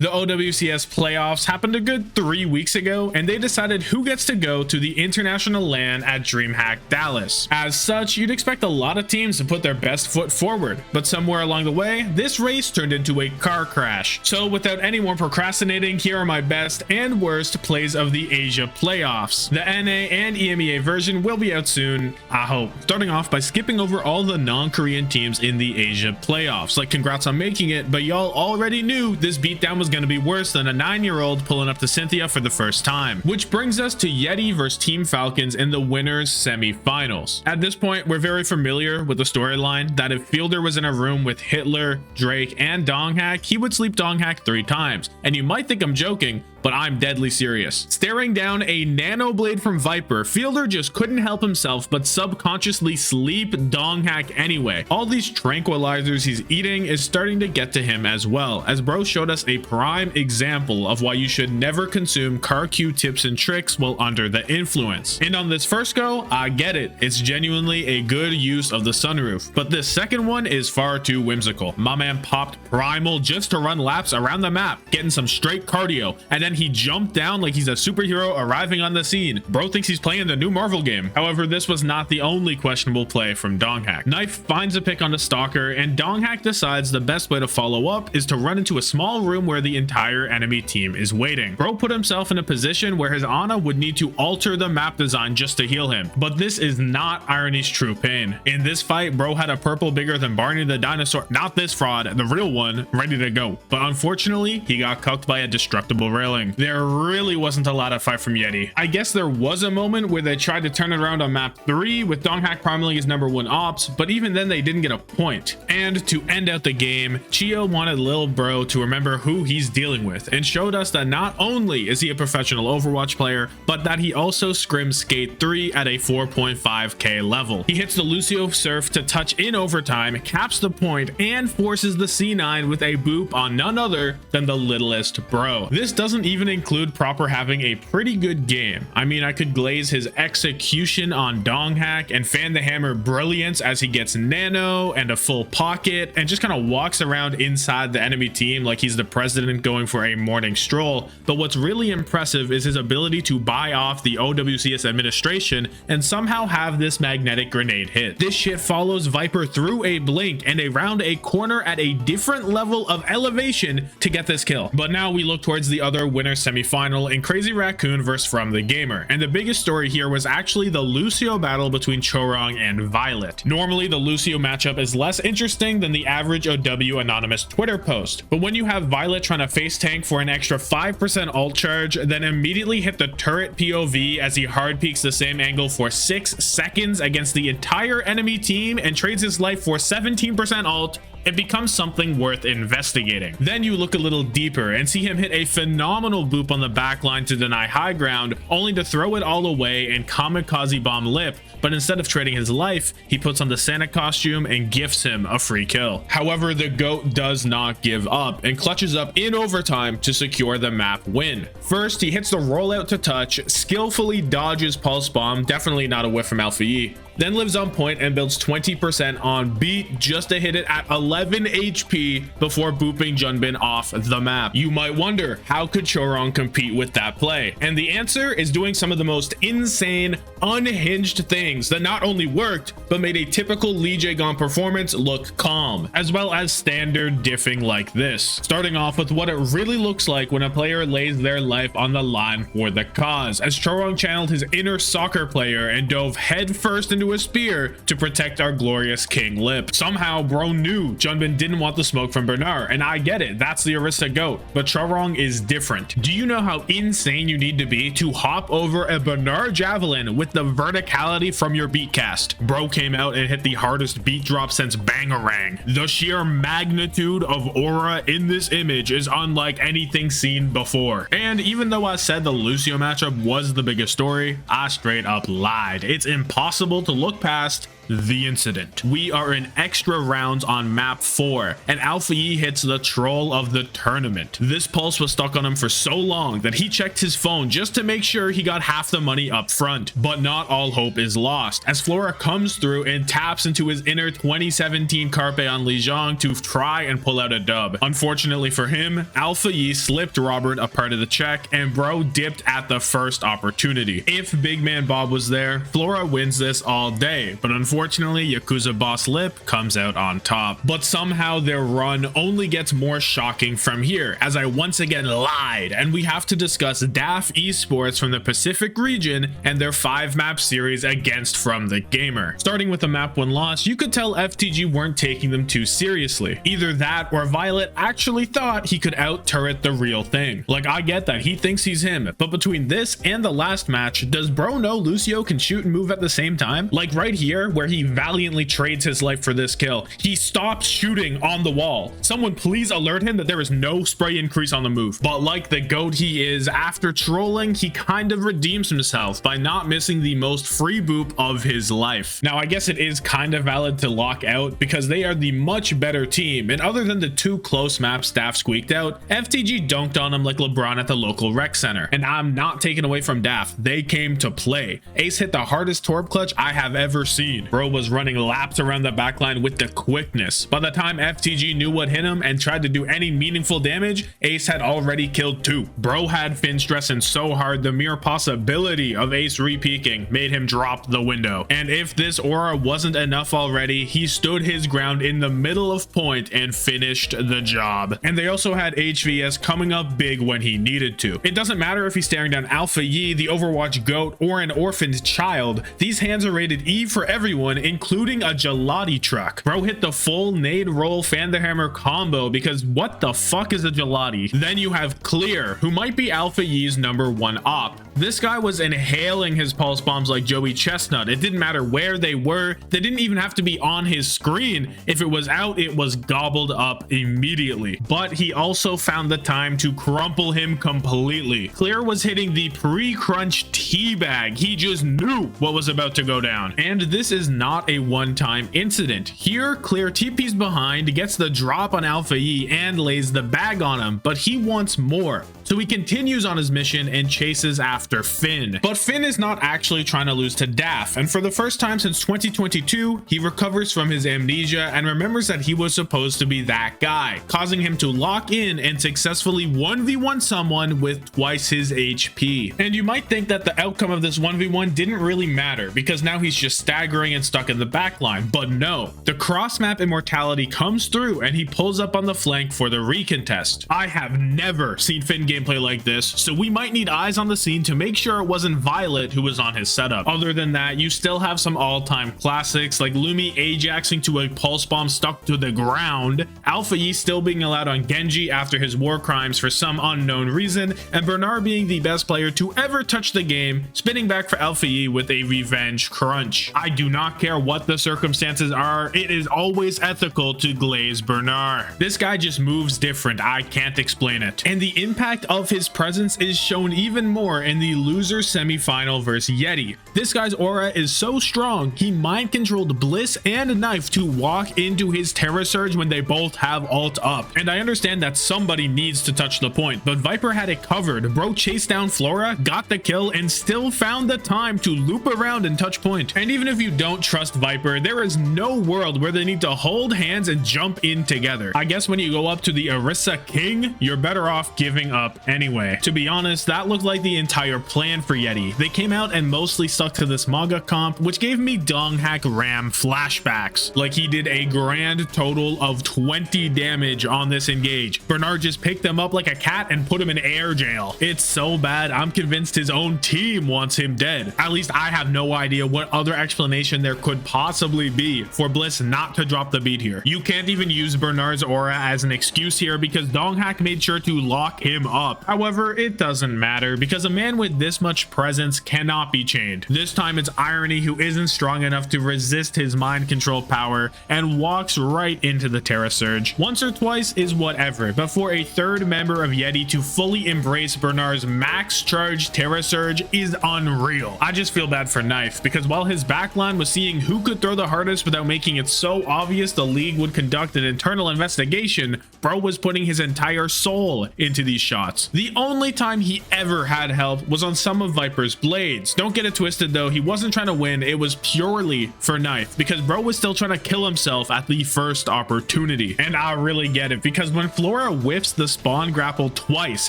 The OWCS playoffs happened a good 3 weeks ago, and they decided who gets to go to the international LAN at DreamHack Dallas. As such, you'd expect a lot of teams to put their best foot forward, but somewhere along the way, this race turned into a car crash. So without any more procrastinating, here are my best and worst plays of the Asia playoffs. The NA and EMEA version will be out soon, I hope. Starting off by skipping over all the non-Korean teams in the Asia playoffs. Like, congrats on making it, but y'all already knew this beatdown was going to be worse than a 9-year-old pulling up to Cynthia for the first time. Which brings us to YETI versus Team Falcons in the winners semi-finals. At this point, we're very familiar with the storyline that if Fielder was in a room with Hitler, Drake, and Donghack, he would sleep Donghack 3 times. And you might think I'm joking, but I'm deadly serious. Staring down a nano blade from Viper, Fielder just couldn't help himself but subconsciously sleep Donghack anyway. All these tranquilizers he's eating is starting to get to him as well, as bro showed us a prime example of why you should never consume car Q tips and tricks while under the influence. And on this first go, I get it, it's genuinely a good use of the sunroof, but this second one is far too whimsical. My man popped Primal just to run laps around the map, getting some straight cardio, and then he jumped down like he's a superhero arriving on the scene. Bro thinks he's playing the new Marvel game. However, this was not the only questionable play from Donghack. Knife finds a pick on the stalker, and Donghack decides the best way to follow up is to run into a small room where the entire enemy team is waiting. Bro put himself in a position where his Ana would need to alter the map design just to heal him, but this is not Irony's true pain. In this fight, bro had a purple bigger than Barney the dinosaur, not this fraud, the real one, ready to go. But unfortunately, he got cucked by a destructible railing. There really wasn't a lot of fight from YETI. I guess there was a moment where they tried to turn it around on map 3 with Donghack primaling his #1 ops, but even then they didn't get a point. And to end out the game, Chio wanted Lil Bro to remember who he's dealing with and showed us that not only is he a professional Overwatch player, but that he also scrims Skate 3 at a 4.5k level. He hits the Lucio Surf to touch in overtime, caps the point, and forces the C9 with a boop on none other than the littlest bro. This doesn't even include proper having a pretty good game. I mean, I could glaze his execution on Donghack and fan the hammer brilliance as he gets nano and a full pocket and just kind of walks around inside the enemy team like he's the president going for a morning stroll. But what's really impressive is his ability to buy off the OWCS administration and somehow have this magnetic grenade hit. This shit follows Viper through a blink and around a corner at a different level of elevation to get this kill. But now we look towards the other winner semi-final in Crazy Raccoon versus From the Gamer, and the biggest story here was actually the Lucio battle between Chorong and Violet. Normally the Lucio matchup is less interesting than the average OW anonymous Twitter post, but when you have Violet trying to face tank for an extra 5% ult charge, then immediately hit the turret POV as he hard peeks the same angle for 6 seconds against the entire enemy team and trades his life for 17% ult, it becomes something worth investigating. Then you look a little deeper and see him hit a phenomenal boop on the backline to deny high ground, only to throw it all away and kamikaze bomb Lip, but instead of trading his life, he puts on the Santa costume and gifts him a free kill. However, the GOAT does not give up and clutches up in overtime to secure the map win. First, he hits the rollout to touch, skillfully dodges pulse bomb, definitely not a whiff from Alpha E, then lives on point and builds 20% on beat just to hit it at 11 HP before booping Junbin off the map. You might wonder, how could Chorong compete with that play? And the answer is doing some of the most insane, unhinged things that not only worked, but made a typical Lee Jae-gon performance look calm, as well as standard diffing like this. Starting off with what it really looks like when a player lays their life on the line for the cause, as Chorong channeled his inner soccer player and dove headfirst into a spear to protect our glorious King Lip. Somehow bro knew Junbin didn't want the smoke from Bernard, and I get it, that's the Arista GOAT, but Chorong is different. Do you know how insane you need to be to hop over a Bernard javelin with the verticality from your beat cast? Bro came out and hit the hardest beat drop since Bangarang. The sheer magnitude of aura in this image is unlike anything seen before. And even though I said the Lucio matchup was the biggest story, I straight up lied. It's impossible to look past the incident. We are in extra rounds on map 4, and Alpha Yi hits the troll of the tournament. This pulse was stuck on him for so long that he checked his phone just to make sure he got half the money up front. But not all hope is lost, as Flora comes through and taps into his inner 2017 Carpe on Lijiang to try and pull out a dub. Unfortunately for him, Alpha Yi slipped Robert a part of the check, and bro dipped at the first opportunity. If Big Man Bob was there, Flora wins this all day, but unfortunately Yakuza Boss Lip comes out on top. But somehow their run only gets more shocking from here, as I once again lied, and we have to discuss DAF Esports from the Pacific region and their 5-map series against From the Gamer. Starting with the map 1 loss, you could tell FTG weren't taking them too seriously. Either that or Violet actually thought he could out-turret the real thing. Like, I get that, he thinks he's him, but between this and the last match, does bro know Lucio can shoot and move at the same time? Like right here, where he valiantly trades his life for this kill, he stops shooting on the wall. Someone please alert him that there is no spray increase on the move. But like the goat he is, after trolling, he kind of redeems himself by not missing the most free boop of his life. Now, I guess it is kind of valid to lock out because they are the much better team, and other than the 2 close maps Daff squeaked out, FTG dunked on him like LeBron at the local rec center. And I'm not taking away from Daff, they came to play. Ace hit the hardest torp clutch I have ever seen. Bro was running laps around the backline with the quickness. By the time FTG knew what hit him and tried to do any meaningful damage, Ace had already killed 2. Bro had Finn stressing so hard the mere possibility of Ace re-peeking made him drop the window. And if this aura wasn't enough already, he stood his ground in the middle of point and finished the job. And they also had HVS coming up big when he needed to. It doesn't matter if he's staring down Alpha Yi, the Overwatch GOAT, or an orphaned child. These hands are rated E for everyone, including a gelati truck. Bro hit the full nade roll fan the hammer combo because what the fuck is a gelati? Then you have Clear, who might be Alpha Yi's #1 op. This guy was inhaling his pulse bombs like Joey Chestnut. It didn't matter where they were. They didn't even have to be on his screen. If it was out, it was gobbled up immediately. But he also found the time to crumple him completely. Clear was hitting the pre-crunch teabag. He just knew what was about to go down. And this is not a one-time incident. Here, Clear TP's behind, gets the drop on Alpha Yi, and lays the bag on him, but he wants more. So he continues on his mission and chases after Finn. But Finn is not actually trying to lose to Daff, and for the first time since 2022, he recovers from his amnesia and remembers that he was supposed to be that guy, causing him to lock in and successfully 1v1 someone with twice his HP. And you might think that the outcome of this 1v1 didn't really matter because now he's just staggering and stuck in the backline, but no. The cross-map immortality comes through and he pulls up on the flank for the recontest. I have never seen Finn gameplay like this, so we might need eyes on the scene to make sure it wasn't Violet who was on his setup. Other than that, you still have some all-time classics like Lumi ajaxing to a pulse bomb stuck to the ground, Alpha Yi still being allowed on Genji after his war crimes for some unknown reason, and Bernard being the best player to ever touch the game, spinning back for Alpha Yi with a revenge crunch. I do not care what the circumstances are, it is always ethical to glaze Bernard. This guy just moves different, I can't explain it. And the impact of his presence is shown even more in the loser semi-final versus YETI. This guy's aura is so strong, he mind controlled Bliss and Knife to walk into his Terra Surge when they both have ult up. And I understand that somebody needs to touch the point, but Viper had it covered. Bro chased down Flora, got the kill, and still found the time to loop around and touch point. And even if you don't trust Viper, there is no world where they need to hold hands and jump in together. I guess when you go up to the Orisa King, you're better off giving up anyway. To be honest, that looked like the entire plan for YETI. They came out and mostly stuck to this Manga comp, which gave me Donghack Ram flashbacks. Like he did a grand total of 20 damage on this engage. Bernard just picked them up like a cat and put him in air jail. It's so bad, I'm convinced his own team wants him dead. At least I have no idea what other explanation there could possibly be for Bliss not to drop the beat here. You can't even use Bernard's aura as an excuse here because Donghack made sure to lock him up. However, it doesn't matter because a man with this much presence cannot be chained. This time it's Irony who isn't strong enough to resist his mind control power and walks right into the Terra Surge. Once or twice is whatever, but for a third member of YETI to fully embrace Bernard's max charge Terra Surge is unreal. I just feel bad for Knife because while his backline was seeing who could throw the hardest without making it so obvious the league would conduct an internal investigation, bro was putting his entire soul into these shots. The only time he ever had help was on some of Viper's blades. Don't get it twisted though, he wasn't trying to win, it was purely for knife, because bro was still trying to kill himself at the first opportunity. And I really get it, because when Flora whiffs the spawn grapple twice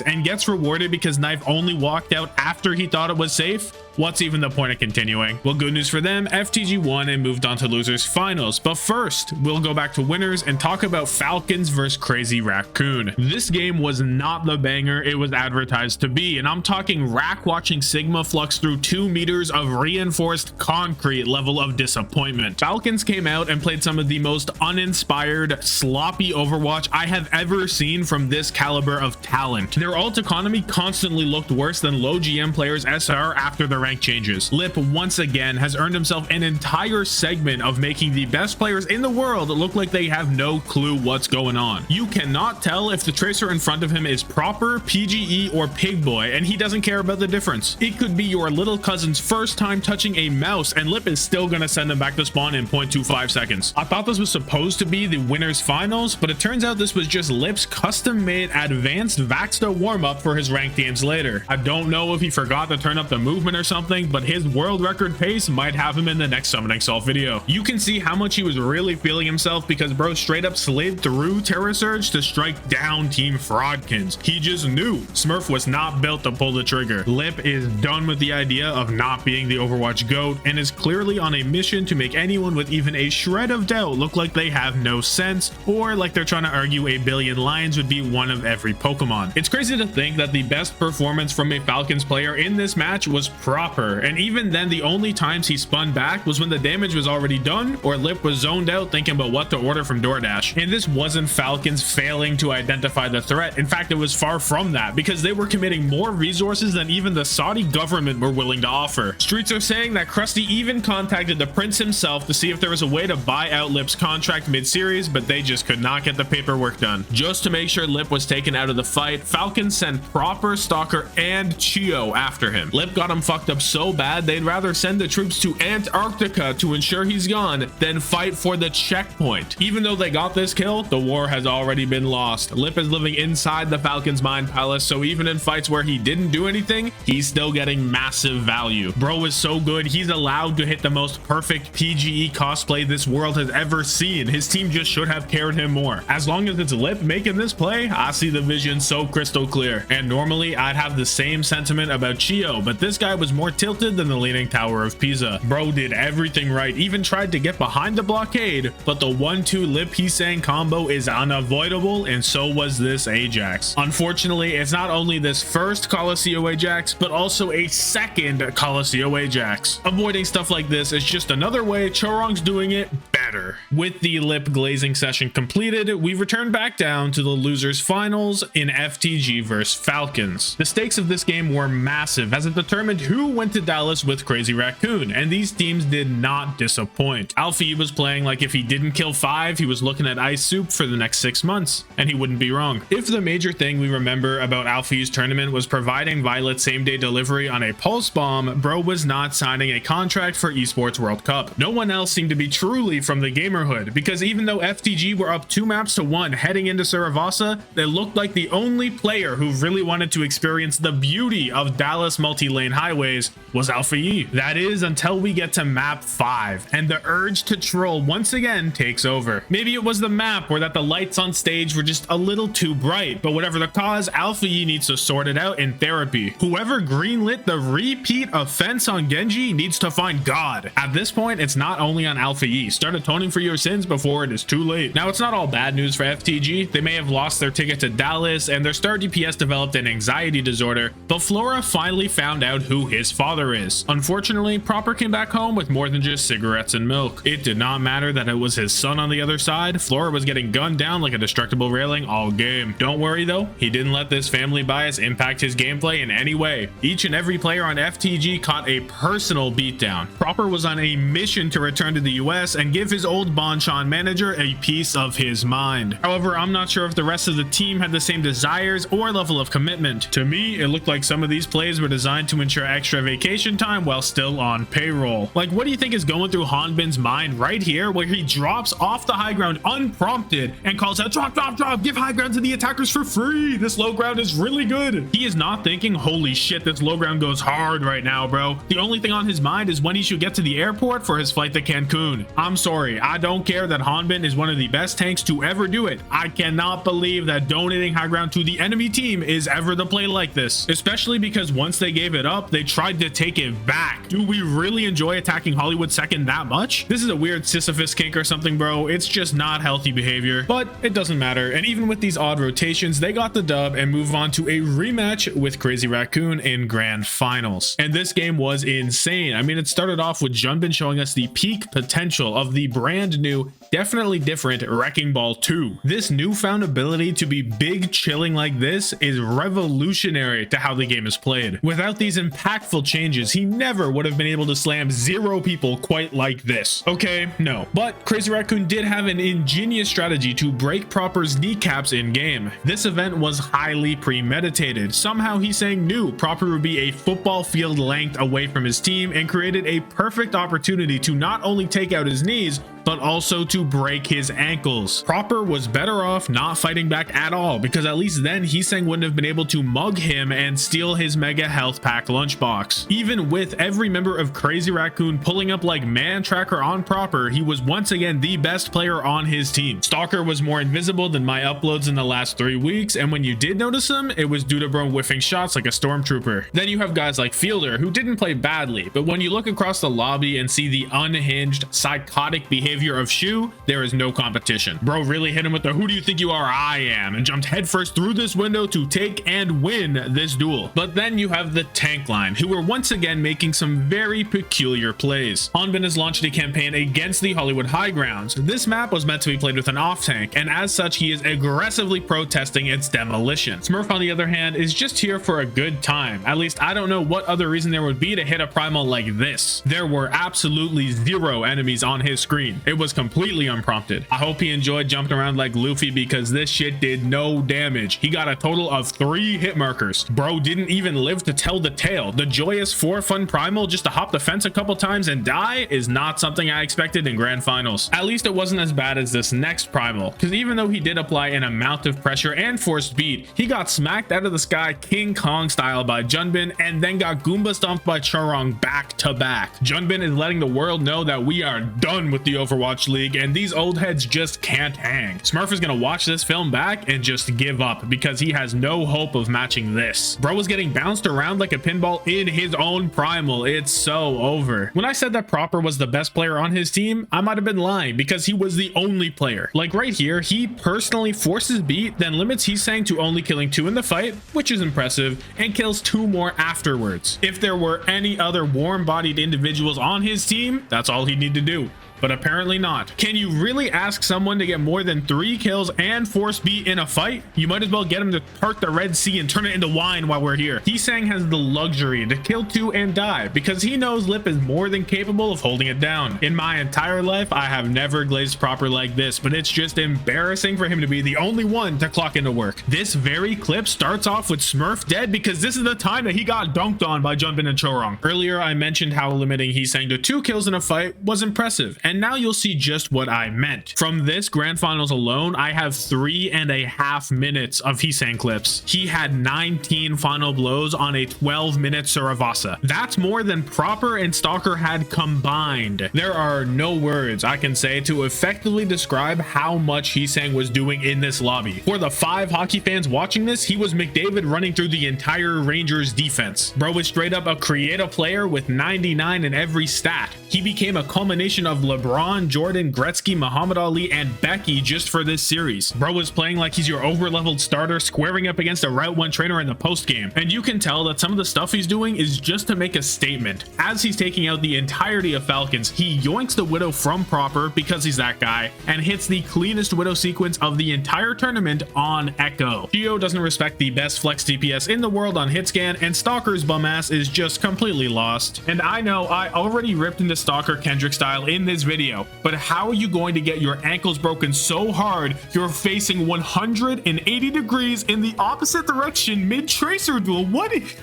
and gets rewarded because knife only walked out after he thought it was safe, what's even the point of continuing? Well, good news for them, FTG won and moved on to losers finals. But first, we'll go back to winners and talk about Falcons versus Crazy Raccoon. This game was not the banger it was advertised to be, and I'm talking Rack watching Sigma flux through 2 meters of reinforced concrete level of disappointment. Falcons came out and played some of the most uninspired, sloppy Overwatch I have ever seen from this caliber of talent. Their ult economy constantly looked worse than low GM players SR after their rank changes. Lip once again has earned himself an entire segment of making the best players in the world look like they have no clue what's going on. You cannot tell if the tracer in front of him is proper, PGE, or pig boy, and he doesn't care about the difference. It could be your little cousin's first time touching a mouse and Lip is still gonna send him back to spawn in 0.25 seconds. I thought this was supposed to be the winners finals, but it turns out this was just Lip's custom made advanced Vaxta warm-up for his ranked games later. I don't know if he forgot to turn up the movement or something, but his world record pace might have him in the next summoning Salt video. You can see how much he was really feeling himself because bro straight up slid through Terra Surge to strike down Team Fraudkins. He just knew Smurf was not built to pull the trigger. Lip is done with the idea of not being the Overwatch GOAT and is clearly on a mission to make anyone with even a shred of doubt look like they have no sense, or like they're trying to argue a billion lions would be one of every Pokemon. It's crazy to think that the best performance from a Falcons player in this match was proper, and even then the only times he spun back was when the damage was already done or Lip was zoned out thinking about what to order from DoorDash. And this wasn't Falcons failing to identify the threat. In fact, it was far from that, because they were committing more resources than even the Saudi government were willing to offer. Streets are saying that Krusty even contacted the prince himself to see if there was a way to buy out Lip's contract mid-series, but they just could not get the paperwork done. Just to make sure Lip was taken out of the fight, Falcons sent Proper, Stalker, and Chio after him. Lip got him fucked up so bad they'd rather send the troops to Antarctica to ensure he's gone than fight for the checkpoint. Even though they got this kill, the war has already been lost. Lip is living inside the Falcons Mind Palace, so even in fights where he didn't do anything, he's still getting massive value. Bro is so good, he's allowed to hit the most perfect PGE cosplay this world has ever seen. His team just should have cared him more. As long as it's Lip making this play, I see the vision so crystal clear. And normally I'd have the same sentiment about Chio, but this guy was more tilted than the Leaning Tower of Pisa. Bro did everything right, even tried to get behind the blockade, but the 1-2 Lip Hisang combo is unavoidable, and so was this Ajax. Unfortunately, it's not only this first Colosseum Ajax, but also a second Colosseum Ajax. Avoiding stuff like this is just another way Chorong's doing it better. With the Lip glazing session completed, we return back down to the losers finals in FTG vs Falcons. The stakes of this game were massive as it determined who went to Dallas with Crazy Raccoon, and these teams did not disappoint. Alfie was playing like if he didn't kill 5, he was looking at ice soup for the next 6 months, and he wouldn't be wrong. If the major thing we remember about Alfie's tournament was providing Violet same-day delivery on a pulse bomb, bro was not signing a contract for Esports World Cup. No one else seemed to be truly from the gamerhood, because even though FTG were up 2 maps to 1 heading into Saravasa, they looked like the only player who really wanted to experience the beauty of Dallas multi-lane highways was Alpha E. That is until we get to map 5 and the urge to troll once again takes over. Maybe it was the map or that the lights on stage were just a little too bright, but whatever the cause, Alpha E needs to sort it out in therapy. Whoever greenlit the repeat offense on Genji needs to find God. At this point, it's not only on Alpha E. Start atoning for your sins before it is too late. Now, it's not all bad news for FTG. They may have lost their ticket to Dallas and their star DPS developed an anxiety disorder, but Flora finally found out who his father is. Unfortunately, Proper came back home with more than just cigarettes and milk. It did not matter that it was his son on the other side. Flora was getting gunned down like a destructible railing all game. Don't worry though, he didn't let this family bias impact his gameplay in any way. Each and every player on FTG caught a personal beatdown. Proper was on a mission to return to the US and give his his old Bonchon manager a piece of his mind. However, I'm not sure if the rest of the team had the same desires or level of commitment. To me, it looked like some of these plays were designed to ensure extra vacation time while still on payroll. Like, what do you think is going through Hanbin's mind right here, where he drops off the high ground unprompted and calls out, drop, drop, drop, give high ground to the attackers for free. This low ground is really good. He is not thinking, holy shit, this low ground goes hard right now, bro. The only thing on his mind is when he should get to the airport for his flight to Cancun. I'm sorry, I don't care that Hanbin is one of the best tanks to ever do it. I cannot believe that donating high ground to the enemy team is ever the play like this, especially because once they gave it up, they tried to take it back. Do we really enjoy attacking Hollywood second that much? This is a weird Sisyphus kink or something, bro. It's just not healthy behavior, but it doesn't matter. And even with these odd rotations, they got the dub and move on to a rematch with Crazy Raccoon in grand finals. And this game was insane. I mean, it started off with Junbin showing us the peak potential of the brand new, definitely different Wrecking Ball 2. This newfound ability to be big chilling like this is revolutionary to how the game is played. Without these impactful changes, he never would have been able to slam 0 people quite like this. Okay, no. But Crazy Raccoon did have an ingenious strategy to break Proper's kneecaps in game. This event was highly premeditated. Somehow Heesang knew Proper would be a football field length away from his team and created a perfect opportunity to not only take out his knees, but also to break his ankles. Proper was better off not fighting back at all, because at least then Heesang wouldn't have been able to mug him and steal his mega health pack lunchbox. Even with every member of Crazy Raccoon pulling up like man tracker on Proper, he was once again the best player on his team. Stalker was more invisible than my uploads in the last 3 weeks, and when you did notice him, it was due to bro whiffing shots like a stormtrooper. Then you have guys like Fielder, who didn't play badly, but when you look across the lobby and see the unhinged, psychotic behavior of Shu, there is no competition. Bro really hit him with the "who do you think you are, I am," and jumped headfirst through this window to take and win this duel. But then you have the tank line, who were once again making some very peculiar plays. Hanbin has launched a campaign against the Hollywood High Grounds. This map was meant to be played with an off tank, and as such he is aggressively protesting its demolition. Smurf, on the other hand, is just here for a good time. At least I don't know what other reason there would be to hit a Primal like this. There were absolutely 0 enemies on his screen. It was completely unprompted. I hope he enjoyed jumping around like Luffy, because this shit did no damage. He got a total of 3 hit markers. Bro didn't even live to tell the tale. The joyous for fun Primal just to hop the fence a couple times and die is not something I expected in grand finals. At least it wasn't as bad as this next Primal, because even though he did apply an amount of pressure and forced beat, he got smacked out of the sky King Kong style by Junbin and then got Goomba stomped by Chorong back to back. Junbin is letting the world know that we are done with the Overwatch League, and these old heads just can't hang. Smurf is gonna watch this film back and just give up, because he has no hope of matching this. Bro was getting bounced around like a pinball in his own Primal. It's so over. When I said that Proper was the best player on his team, I might have been lying, because he was the only player. Like right here, he personally forces beat, then limits Heesang to only killing 2 in the fight, which is impressive, and kills 2 more afterwards. If there were any other warm-bodied individuals on his team, that's all he'd need to do. But apparently not. Can you really ask someone to get more than 3 kills and force beat in a fight? You might as well get him to part the Red Sea and turn it into wine while we're here. Heesang has the luxury to kill 2 and die, because he knows Lip is more than capable of holding it down. In my entire life, I have never glazed Proper like this, but it's just embarrassing for him to be the only one to clock into work. This very clip starts off with Smurf dead, because this is the time that he got dunked on by Junbin and Chorong. Earlier, I mentioned how limiting Heesang to 2 kills in a fight was impressive, and now you'll see just what I meant. From this grand finals alone, I have 3.5 minutes of Heesang clips. He had 19 final blows on a 12-minute Suravasa. That's more than Proper and Stalker had combined. There are no words I can say to effectively describe how much Heesang was doing in this lobby. For the 5 hockey fans watching this, he was McDavid running through the entire Rangers defense. Bro was straight up a creative player with 99 in every stat. He became a culmination of LeBron, Jordan, Gretzky, Muhammad Ali, and Becky just for this series. Bro is playing like he's your over-leveled starter squaring up against a Route 1 trainer in the post game, and you can tell that some of the stuff he's doing is just to make a statement. As he's taking out the entirety of Falcons, he yoinks the Widow from Proper because he's that guy, and hits the cleanest Widow sequence of the entire tournament on Echo. Geo doesn't respect the best flex DPS in the world on hitscan, and Stalker's bum ass is just completely lost. And I know I already ripped into Stalker Kendrick style in this video video, but how are you going to get your ankles broken so hard you're facing 180 degrees in the opposite direction mid-tracer duel? What is,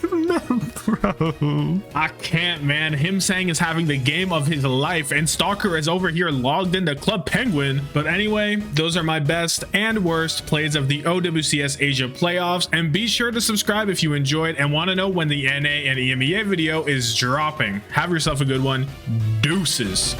bro? I can't, man. Him saying is having the game of his life, and Stalker is over here logged into Club Penguin. But anyway, those are my best and worst plays of the OWCS Asia playoffs, and be sure to subscribe if you enjoyed and want to know when the NA and EMEA video is dropping. Have yourself a good one. Deuces.